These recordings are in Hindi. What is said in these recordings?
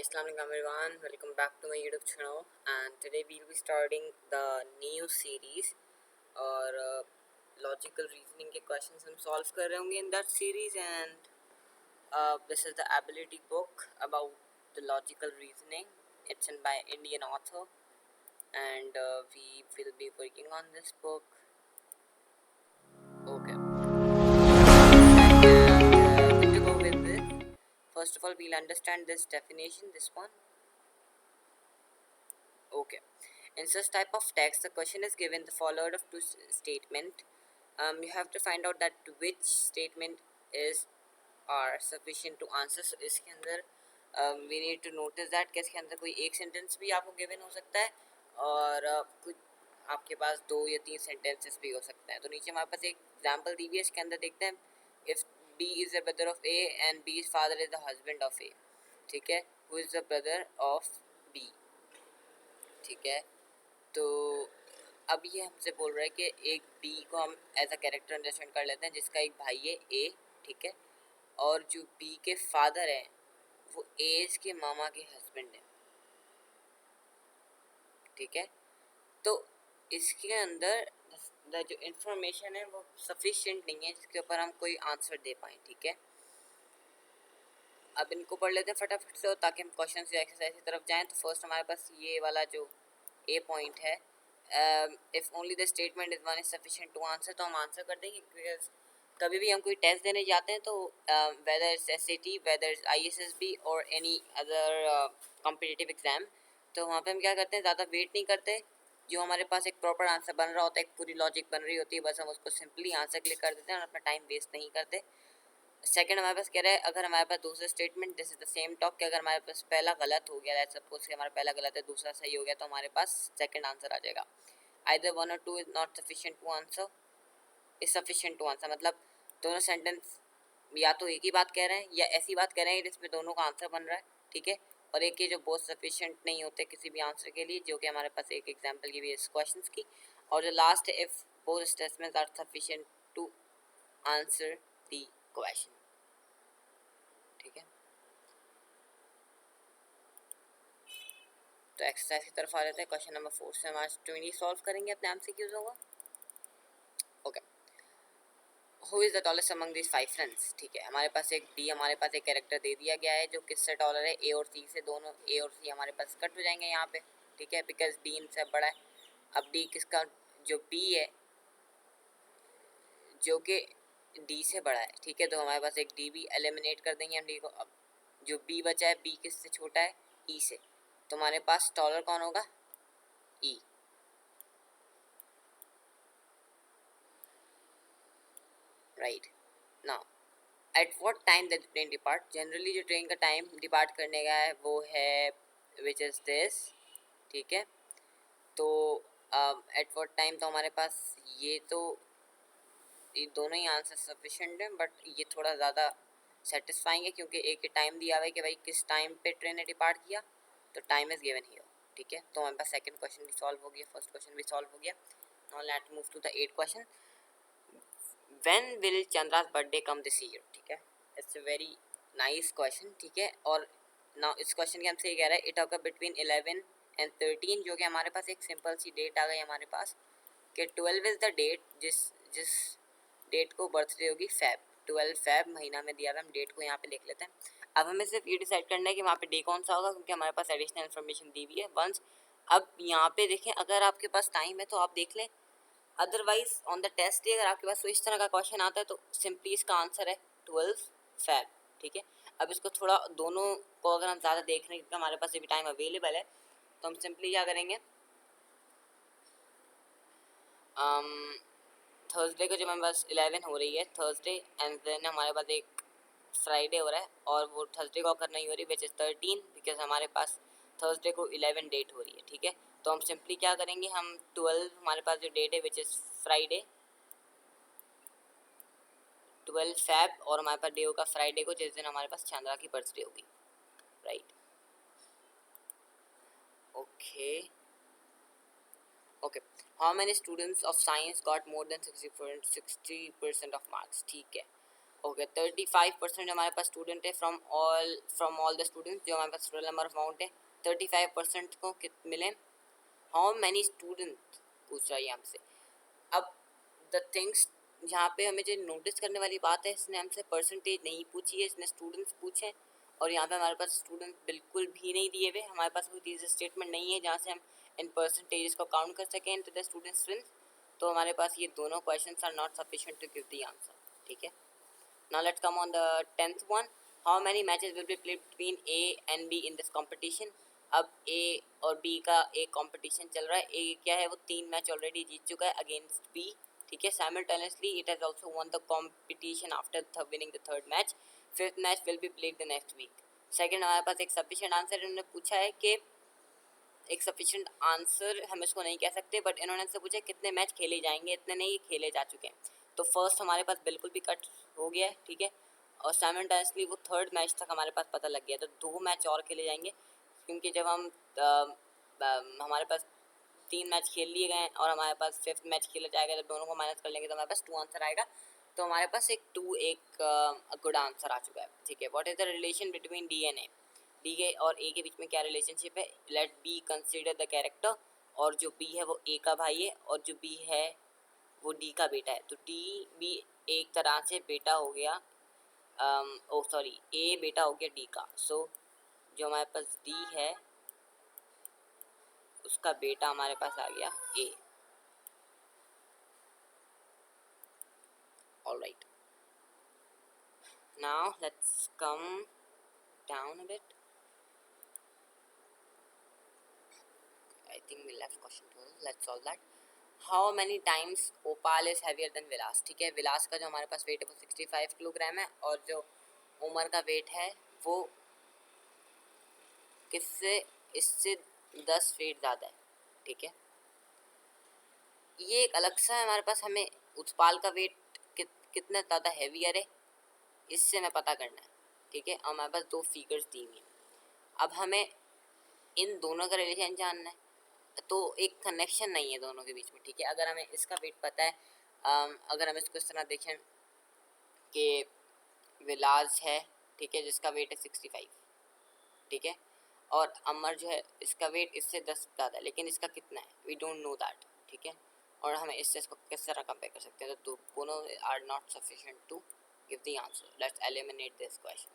Assalamu alaikum everyone, welcome back to my YouTube channel, and today we'll be starting the new series और logical reasoning के questions हम solve कर रहे होंगे in that series. And this is the ability book about the logical reasoning. It's in by Indian author, and we will be working on this book. Okay, and good to go with this. First of all, we'll understand this definition, this one. Okay. In such type of text, the question is given the followed of two statement. You have to find out that which statement is are sufficient to answer. So इसके अंदर we need to notice that कि इसके अंदर कोई एक sentence भी आपको given हो सकता है और कुछ आपके पास 2 या 3 sentences भी हो सकते हैं. तो नीचे हमारे पास एक example दी हुई है, इसके अंदर देखते हैं if B is the brother of A and B's father is the husband of A. ठीक है, who is the brother of B. ठीक है, तो अब ये हमसे बोल रहा है कि एक बी को हम एज अ कैरेक्टर अंडरस्टैंड कर लेते हैं जिसका एक भाई है ए. ठीक है, और जो बी के फादर हैं वो ए के मामा के हस्बैंड हैं. ठीक है, तो इसके अंदर जो इन्फॉर्मेशन है वो सफिशिएंट नहीं है जिसके ऊपर हम कोई आंसर दे पाएँ. ठीक है, अब इनको पढ़ लेते हैं फटाफट से ताकि हम क्वेश्चन से एक्सरसाइज की तरफ जाएं. तो फर्स्ट हमारे पास ये वाला जो ए पॉइंट है, if only the statement is one is sufficient to answer, तो हम आंसर कर देंगे. बिकॉज कभी भी हम कोई टेस्ट देने जाते हैं तो whether it's SAT, whether it's ISSB और एनी अदर कॉम्पिटिटिव एग्ज़ाम, तो वहाँ पे हम क्या करते हैं, ज़्यादा वेट नहीं करते. जो हमारे पास एक प्रॉपर आंसर बन रहा होता है, एक पूरी लॉजिक बन रही होती है, बस हम उसको सिंपली आंसर क्लिक कर देते हैं और अपना टाइम वेस्ट नहीं करते. सेकंड हमारे पास कह रहा है अगर हमारे पास दूसरा statement this is the same talk कि अगर हमारे पास पहला गलत हो गया, लेट्स सपोज कि हमारा पहला गलत है दूसरा सही हो गया, तो हमारे पास सेकंड आंसर आ जाएगा. आइदर 1 और 2 is not sufficient to answer, is sufficient to answer. मतलब दोनों सेंटेंस या तो एक ही बात कह रहे हैं या ऐसी बात कह रहे हैं जिसमें दोनों का आंसर बन रहा है. ठीक है, और एक ही जो बहुत सफिशिएंट नहीं होते किसी भी आंसर के लिए, जो कि हमारे पास एक एग्जांपल की भी है इस क्वेश्चन की. और जो लास्ट है if both statements are sufficient to answer the question. ठीक है, तो एक्सरसाइज की तरफ आ जाते हैं. क्वेश्चन नंबर 4 से हम आज 20 सॉल्व करेंगे, अपने MCQs होगा. Okay, who is the tallest among this 5 friends. ठीक है, हमारे पास एक डी, हमारे पास एक कैरेक्टर दे दिया गया है जो किससे टॉलर है, ए और सी से. दोनों ए और सी हमारे पास कट हो जाएंगे यहाँ पे. ठीक है, बिकॉज डी इनसे बड़ा है. अब डी किसका, जो बी है जो कि डी से बड़ा है. ठीक है, तो हमारे पास एक डी भी एलिमिनेट कर देंगे हम डी को. अब जो बी बचा है, बी किससे छोटा है, ई से, तो हमारे पास टॉलर कौन होगा, E. Right now at what time the train depart. Generally जो ट्रेन का टाइम डिपार्ट करने का है वो है विच इज़ दिस. ठीक है, तो एट व्हाट टाइम, तो हमारे पास ये दोनों ही आंसर सफिशेंट हैं, बट ये थोड़ा ज़्यादा सेटिस्फाइंग है क्योंकि एक ही टाइम दिया हुआ है कि भाई किस टाइम पे ट्रेन ने डिपार्ट किया, तो टाइम इज़ गिवन हियर. ठीक है, तो हमारे पास सेकंड क्वेश्चन भी सॉल्व हो गया, फर्स्ट क्वेश्चन भी सॉल्व हो गया. Now let's move to the 8th question. When will Chandra's birthday come this year? ठीक है, it's a very nice question. ठीक है, और नाउ इस क्वेश्चन के हमसे ये कह रहा है इट ऑकर बिटवीन 11 and 13, जो कि हमारे पास एक सिंपल सी डेट आ गई हमारे पास कि 12 इज़ द डेट जिस जिस डेट को बर्थडे होगी. Feb, 12 Feb महीना में दिया था, हम डेट को यहाँ पे लिख लेते हैं. अब हमें सिर्फ ये डिसाइड करना है कि वहाँ पे डे कौन सा होगा क्योंकि हमारे पास एडिशनल इन्फॉर्मेशन दी हुई है वंस. अब यहाँ पे देखें, अगर आपके पास टाइम है तो आप देख लें, otherwise on the test day अगर आपके पास इस तरह का क्वेश्चन आता है तो सिंपली इसका आंसर है 12 Feb. ठीक है, अब इसको थोड़ा दोनों को अगर हम ज़्यादा देख रहे हैं क्योंकि हमारे पास ये भी टाइम अवेलेबल है, तो हम सिंपली क्या करेंगे, थर्सडे को जब हमारे पास 11 हो रही है थर्सडे, एंड देन हमारे पास एक फ्राइडे हो रहा है और वो थर्सडे को अगर नहीं हो रही विच इज़ 13, बिकॉज हमारे पास थर्सडे को 11 डेट हो रही है. ठीक है, तो हम सिंपली क्या करेंगे, हम 12 हमारे पास जो डेट है विच इज़ फ्राइडे 12 Feb, और हमारे पास डे होगा फ्राइडे को जिस दिन हमारे पास चंद्रा की बर्थडे होगी. Right, okay okay. How many students of science got more than 60% of marks. ठीक है, ओके 35% हमारे पास स्टूडेंट है फ्रॉम ऑल द स्टूडेंट्स, जो हमारे पास टोटल नंबर ऑफ अमाउंट है 35% को मिले। हाउ मैनी स्टूडेंट पूछ रहा है हमसे। अब द थिंग्स यहाँ पे हमें जो नोटिस करने वाली बात है, इसने हमसे परसेंटेज नहीं पूछी है, इसने स्टूडेंट्स पूछे हैं। और यहाँ पे हमारे पास स्टूडेंट बिल्कुल भी नहीं दिए हुए, हमारे पास कोई तीसरा स्टेटमेंट नहीं है जहाँ से हम इन परसेंटेज को काउंट कर सकें इनटू द स्टूडेंट स्ट्रेंथ। तो हमारे पास ये दोनों questions are not sufficient to give the answer. ठीक है, now let's come on the 10th one. How many matches will be played between A and B in this competition. अब ए और बी का एक कॉम्पिटिशन चल रहा है। ए क्या है, वो 3 मैच ऑलरेडी जीत चुका है अगेंस्ट बी। ठीक है, simultaneously it has also won the competition after winning the third match. 5th match will be played the next week. Second, हमारे पास एक सफिशिएंट आंसर इन्होंने पूछा है कि एक सफिशिएंट आंसर हम इसको नहीं कह सकते, बट इन्होंने से पूछा कितने मैच खेले जाएंगे, इतने नहीं खेले जा चुके हैं। तो फर्स्ट हमारे पास बिल्कुल भी कट हो गया है। ठीक है, और साइमल्टेनियसली वो थर्ड मैच तक हमारे पास पता लग गया, तो 2 मैच और खेले जाएंगे। क्योंकि जब हम हमारे पास 3 मैच खेल लिए गए और हमारे पास 5th मैच खेला जाएगा, जब दोनों को माइनस कर लेंगे तो हमारे पास 2 आंसर आएगा। तो हमारे पास एक गुड आंसर आ चुका है। ठीक है, what is the relation between D and A. D के और ए के बीच में क्या रिलेशनशिप है। Let B consider the character, और जो बी है वो ए का भाई है और जो बी है वो डी का बेटा है। तो डी भी एक तरह से बेटा हो गया, ए बेटा हो गया डी का। सो जो हमारे पास डी है उसका बेटा हमारे पास आ गया A. Alright, now let's come down a bit. I think we left question 12. Let's solve that. How many times Opal is heavier than Vilas। ठीक है, विलास का जो हमारे पास वेट है वो 65 किलोग्राम है और जो उमर का वेट है वो इससे 10 वेट ज़्यादा है। ठीक है, ये एक अलग सा है हमारे पास, हमें उत्पाल का वेट कितना ज़्यादा हैवियर है इससे हमें पता करना है। ठीक है, और हमारे पास 2 फिगर्स दी हुई हैं। अब हमें इन दोनों का रिलेशन जानना है, तो एक कनेक्शन नहीं है दोनों के बीच में। ठीक है, अगर हमें इसका वेट पता है, अगर हम इसको इस तरह देखें कि विलास है, ठीक है, जिसका वेट है 65, ठीक है, और अमर जो है इसका वेट इससे 10 ज़्यादा है, लेकिन इसका कितना है वी डोंट नो दैट। ठीक है, और हमें इससे इसको किस तरह कंपेयर कर सकते हैं, तो दोनों are not sufficient to give the answer. Let's eliminate this question.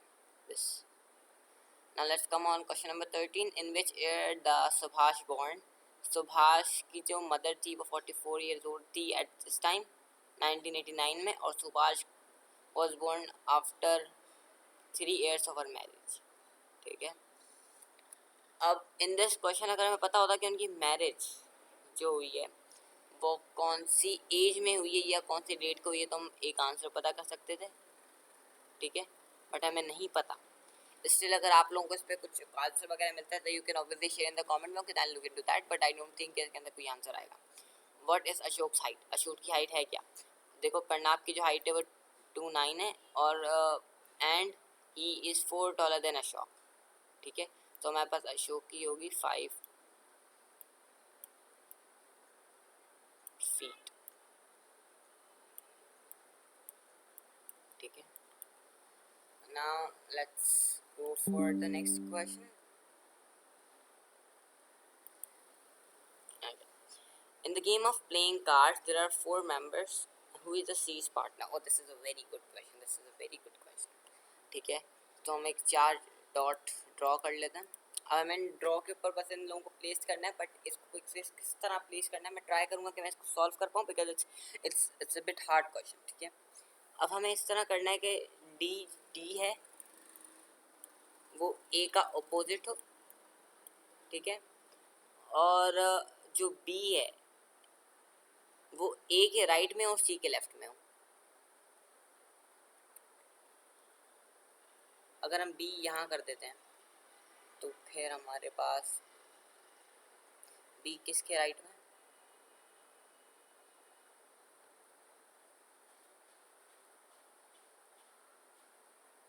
Now let's come on question number 13. In which year the Subhash born? Subhash की जो मदर थी वो 44 years old थी at this time 1989 में, और Subhash was born after 3 years of her marriage। ठीक है, अब इन दिस क्वेश्चन अगर हमें पता होता कि उनकी मैरिज जो हुई है वो कौन सी एज में हुई है या कौन सी डेट को हुई है, तो हम एक आंसर पता कर सकते थे। ठीक है, बट हमें नहीं पता। स्टिल अगर आप लोगों को इस पर कुछ आंसर वगैरह मिलता है तो you can obviously share in the comment box, I will look into that, but I don't think इसके अंदर कोई आंसर आएगा। What is Ashok height. Ashok की हाइट है क्या। देखो कर्नाब की जो हाइट है वो 29 है और and he is 4 taller than Ashok. ठीक है, तो हमारे पास अशोक की होगी 5 फीट। ठीक है, now let's go for the next question. Okay. In the game of playing cards, there are 4 members. Who is the C's partner? Oh, this is a very good question. This is a very good question. ठीक है, तो हम एक 4 डॉट ड्रॉ कर लेते हैं। अब हमें ड्रॉ के ऊपर बस इन लोगों को प्लेस करना है, बट इसको किस तरह प्लेस करना है मैं ट्राई करूँगा कि मैं इसको सॉल्व कर पाऊँ, because it's a bit hard question. ठीक है, अब हमें इस तरह करना है कि डी है वो ए का अपोजिट हो। ठीक है, और जो बी है वो ए के राइट में और सी के लेफ्ट में हो। अगर हम बी यहाँ कर देते हैं तो फिर हमारे पास बी किसके राइट में,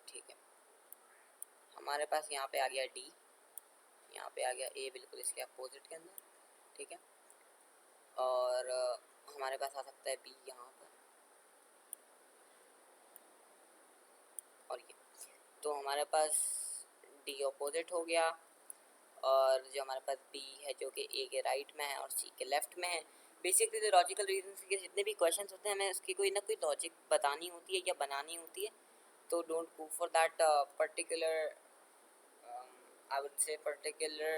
ठीक है, हमारे पास यहाँ पे आ गया डी, यहाँ पे आ गया ए बिल्कुल इसके अपोजिट के अंदर। ठीक है, और हमारे पास आ सकता है बी यहाँ पर, तो हमारे पास डी अपोजिट हो गया, और जो हमारे पास बी है जो कि ए के राइट में है और सी के लेफ्ट में है। बेसिकली जो लॉजिकल रीजन के जितने भी क्वेश्चन होते हैं हमें उसकी कोई ना कोई लॉजिक बतानी होती है या बनानी होती है, तो don't go for that particular I would say particular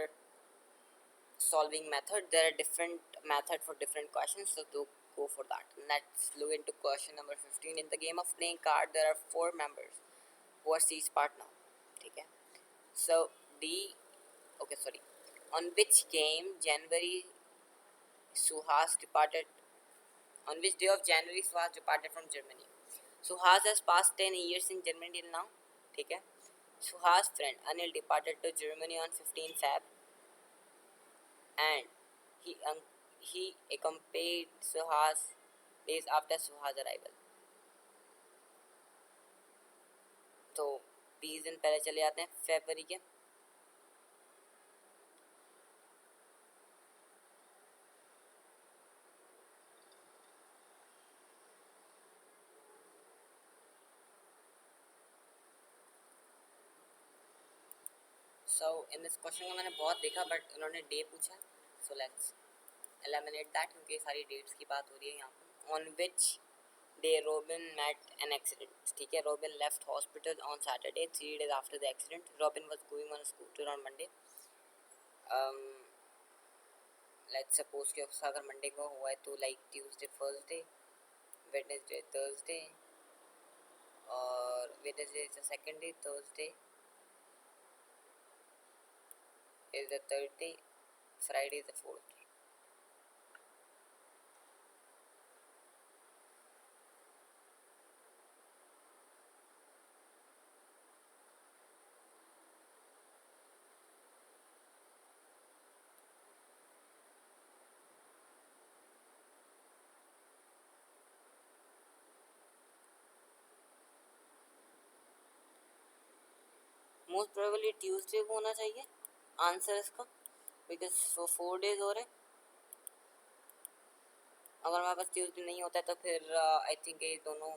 solving method. There are different method for different questions, so do go for that. Let's look into question number 15. In the game of playing card, there are 4 members who are C's partner. ठीक है, so D, okay sorry, on which game January Suhas departed, on which day of January Suhas departed from Germany? Suhas has passed 10 years in Germany till now. ठीक है, Suhas' friend Anil departed to Germany on 15 Feb, and he he accompanied Suhas days after Suhas' arrival. तो 20 दिन पहले चले जाते हैं फरवरी के। सो इन दिस क्वेश्चन का मैंने बहुत देखा बट उन्होंने डे पूछा, सो लेट्स एलिमिनेट दैट क्योंकि सारी डेट्स की बात हो रही है यहाँ पर। On which day Robin met an accident? ठीक है, Robin left hospital on Saturday 3 days after the accident. Robin was going on scooter on Monday. Let's suppose कि उसका अगर मंडे को हुआ है तो like Tuesday first day, Wednesday Thursday, और Wednesday is the second day, Thursday is the third day, Friday is the fourth day. Most probably Tuesday को होना चाहिए आंसर इसका, बिकॉज वो 4 days हो रहे। अगर हमारे पास ट्यूसडे नहीं होता है तो फिर आई थिंक ये दोनों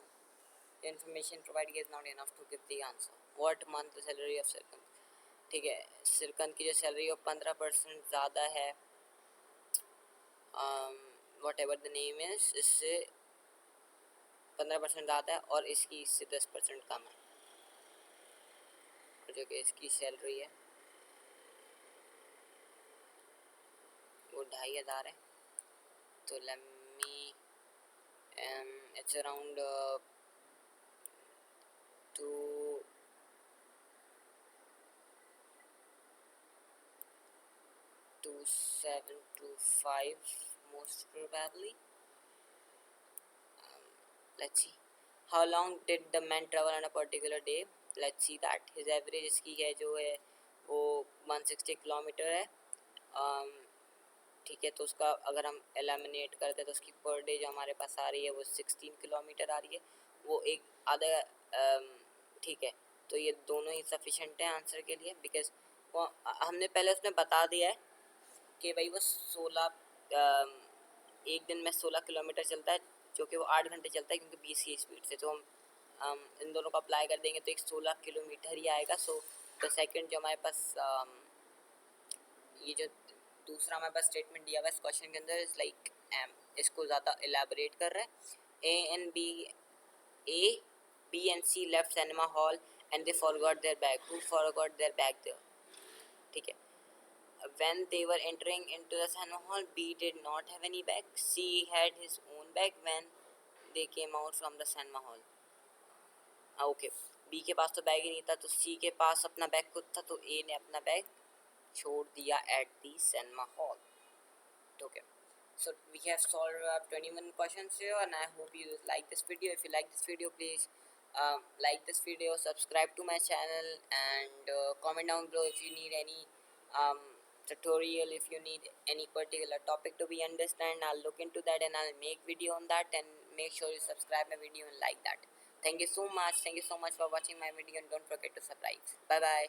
information provide is not enough to give the answer. What month the salary of Sirkand? ठीक है, सिरकंद की जो सैलरी वो 15% ज़्यादा है, what ever the name is, इससे 15% ज़्यादा है और इसकी इससे 10% कम है, जो कि इसकी सैलरी है वो 2500 है। तो लम्मी it's around 2 2725 most probably. Let's see how long did the man travel on a particular day. Let's see that his average इसकी है जो है वो 160 किलोमीटर है। ठीक है, तो उसका अगर हम एलिमिनेट करते हैं तो उसकी पर डे जो हमारे पास आ रही है वो 16 किलोमीटर आ रही है, वो एक आधा। ठीक है, तो ये दोनों ही सफिशेंट है आंसर के लिए, बिकॉज वो हमने पहले उसमें बता दिया है कि भाई वो 16 एक दिन में 16 किलोमीटर चलता है, जो कि वो 8 घंटे चलता है क्योंकि 20 की स्पीड से। तो हम इन दोनों को अप्लाई कर देंगे तो एक 16 किलोमीटर ही आएगा। सो द सेकंड जो हमारे पास ये जो दूसरा हमारे पास स्टेटमेंट दिया हुआ है इस क्वेश्चन के अंदर इज लाइक एम, इसको ज़्यादा एलैबोरेट कर रहा है। A B and C left cinema hall and they forgot their bag. Who forgot their bag there? ठीक है, when they were entering into the cinema hall, B did not have any bag. C had his own bag when they came out from the cinema hall. Okay, B के पास तो बैग ही नहीं था, तो C के पास अपना बैग खुद था, तो A ने अपना बैग छोड़ दिया at the cinema hall. Okay, so we have solved 21 questions here, and I hope you like this video. If you like this video, please like this video, subscribe to my channel, and comment down below if you need any tutorial, if you need any particular topic to be understand. I'll look into that and I'll make video on that, and make sure you subscribe my video and like that. Thank you so much for watching my video, and don't forget to subscribe. Bye bye.